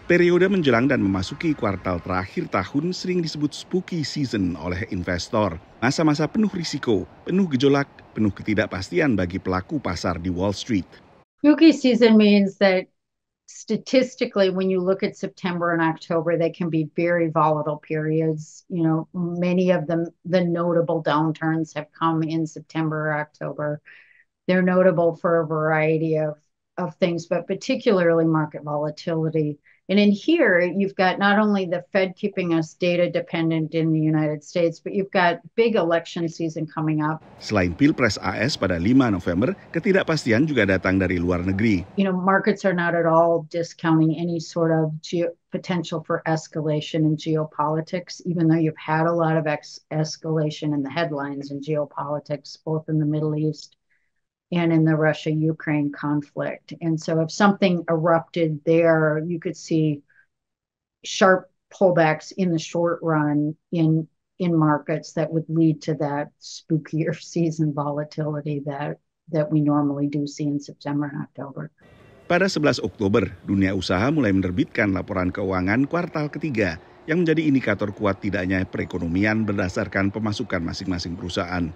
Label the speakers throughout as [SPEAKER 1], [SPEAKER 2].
[SPEAKER 1] Periode menjelang dan memasuki kuartal terakhir tahun sering disebut spooky season oleh investor. Masa-masa penuh risiko, penuh gejolak, penuh ketidakpastian bagi pelaku pasar di Wall Street.
[SPEAKER 2] Spooky season means that statistically, when you look at September and October, they can be very volatile periods. You know, many of them, the notable downturns have come in September or October. They're notable for a variety of things, but particularly market volatility. And in here, you've got not only the Fed keeping us data dependent in the United States, but you've got big election season coming up.
[SPEAKER 1] Selain Pilpres AS pada 5 November, ketidakpastian juga datang dari luar negeri.
[SPEAKER 2] You know, markets are not at all discounting any sort of potential for escalation in geopolitics, even though you've had a lot of escalation in the headlines in geopolitics, both in the Middle East and in the Russia-Ukraine conflict. And so if something erupted there, you could see sharp pullbacks in the short run in markets that would lead to that spookier season volatility that we normally do see in September and October.
[SPEAKER 1] Pada 11 Oktober, dunia usaha mulai menerbitkan laporan keuangan kuartal ketiga yang menjadi indikator kuat tidaknya perekonomian berdasarkan pemasukan masing-masing perusahaan.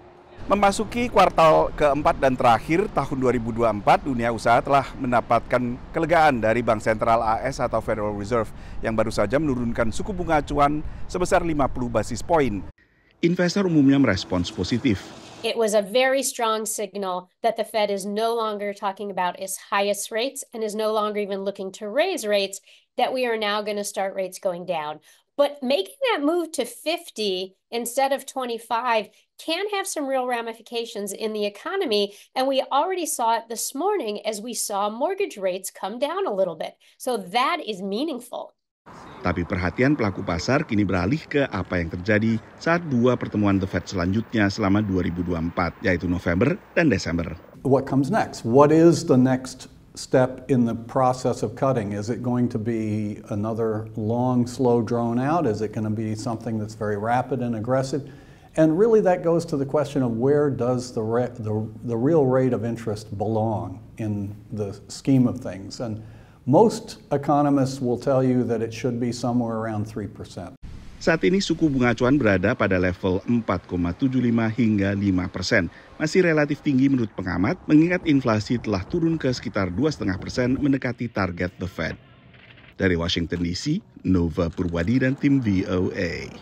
[SPEAKER 1] Memasuki kuartal keempat dan terakhir tahun 2024, dunia usaha telah mendapatkan kelegaan dari Bank Sentral AS atau Federal Reserve yang baru saja menurunkan suku bunga acuan sebesar 50 basis poin. Investor umumnya merespons positif.
[SPEAKER 3] It was a very strong signal that the Fed is no longer talking about its highest rates and is no longer even looking to raise rates, that we are now going to start rates going down. But making that move to 50 instead of 25 can have some real ramifications in the economy. And we already saw it this morning as we saw mortgage rates come down a little bit. So that is meaningful.
[SPEAKER 1] Tapi perhatian pelaku pasar kini beralih ke apa yang terjadi saat dua pertemuan The Fed selanjutnya selama 2024, yaitu November dan Desember.
[SPEAKER 4] What comes next? What is the next step in the process of cutting? Is it going to be another long, slow, drawn out? Is it going to be something that's very rapid and aggressive? And really that goes to the question of where does the real rate of interest belong in the scheme of things? And most economists will tell you that it should be somewhere around 3%.
[SPEAKER 1] Saat ini suku bunga acuan berada pada level 4,75 hingga 5%. Masih relatif tinggi menurut pengamat, mengingat inflasi telah turun ke sekitar 2,5% mendekati target The Fed. Dari Washington DC, Nova Purwadi dan tim VOA.